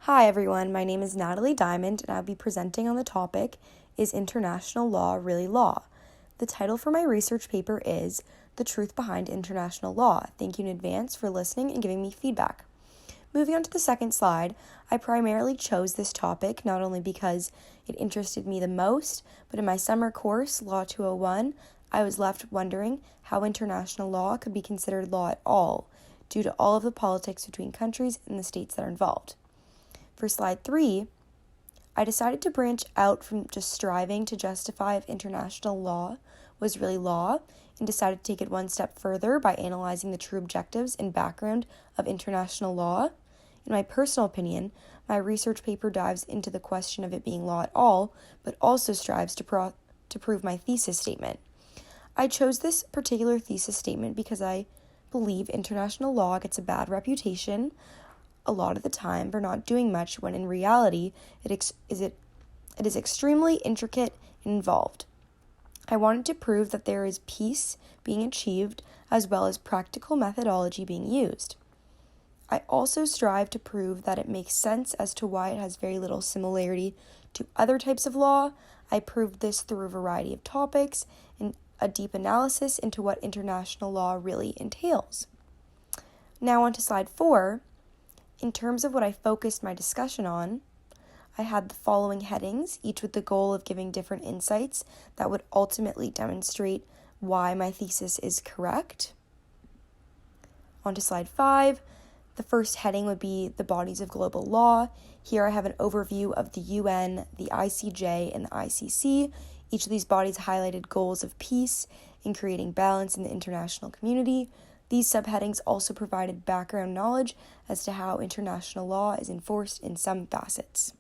Hi everyone, my name is Natalie Diamond and I'll be presenting on the topic, Is International Law Really Law? The title for my research paper is The Truth Behind International Law. Thank you in advance for listening and giving me feedback. Moving on to the second slide, I primarily chose this topic not only because it interested me the most, but in my summer course, Law 201, I was left wondering how international law could be considered law at all, due to all of the politics between countries and the states that are involved. For slide 3, I decided to branch out from just striving to justify if international law was really law and decided to take it one step further by analyzing the true objectives and background of international law. In my personal opinion, my research paper dives into the question of it being law at all, but also strives to prove my thesis statement. I chose this particular thesis statement because I believe international law gets a bad reputation a lot of the time for not doing much, when in reality it is extremely intricate and involved. I wanted to prove that there is peace being achieved as well as practical methodology being used. I also strive to prove that it makes sense as to why it has very little similarity to other types of law. I proved this through a variety of topics and a deep analysis into what international law really entails. Now on to slide 4. In terms of what I focused my discussion on, I had the following headings, each with the goal of giving different insights that would ultimately demonstrate why my thesis is correct. On to slide 5. The first heading would be the bodies of global law. Here I have an overview of the UN, the ICJ, and the ICC. Each of these bodies highlighted goals of peace and creating balance in the international community. These subheadings also provided background knowledge as to how international law is enforced in some facets.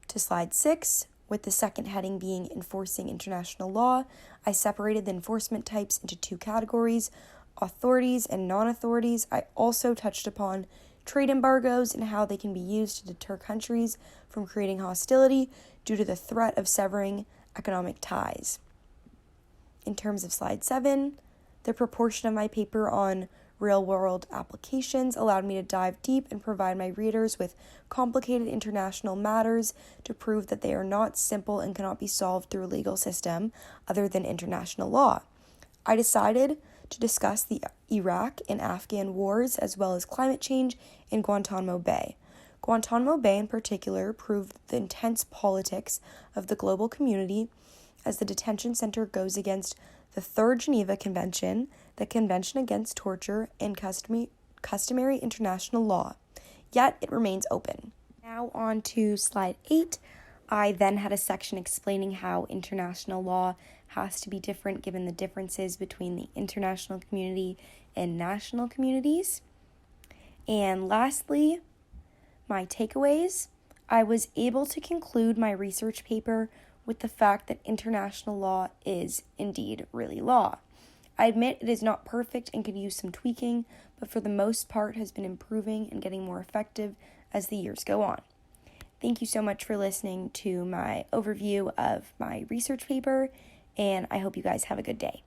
To slide 6, with the second heading being enforcing international law, I separated the enforcement types into two categories, authorities and non-authorities. I also touched upon trade embargoes and how they can be used to deter countries from creating hostility due to the threat of severing economic ties. In terms of slide 7, the proportion of my paper on real-world applications allowed me to dive deep and provide my readers with complicated international matters to prove that they are not simple and cannot be solved through a legal system other than international law. I decided to discuss the Iraq and Afghan wars as well as climate change in Guantanamo Bay. Guantanamo Bay in particular proved the intense politics of the global community as the detention center goes against the Third Geneva Convention, the Convention Against Torture, and customary international law, yet it remains open. Now on to slide 8. I then had a section explaining how international law has to be different given the differences between the international community and national communities. And lastly, my takeaways. I was able to conclude my research paper with the fact that international law is indeed really law. I admit it is not perfect and could use some tweaking, but for the most part has been improving and getting more effective as the years go on. Thank you so much for listening to my overview of my research paper, and I hope you guys have a good day.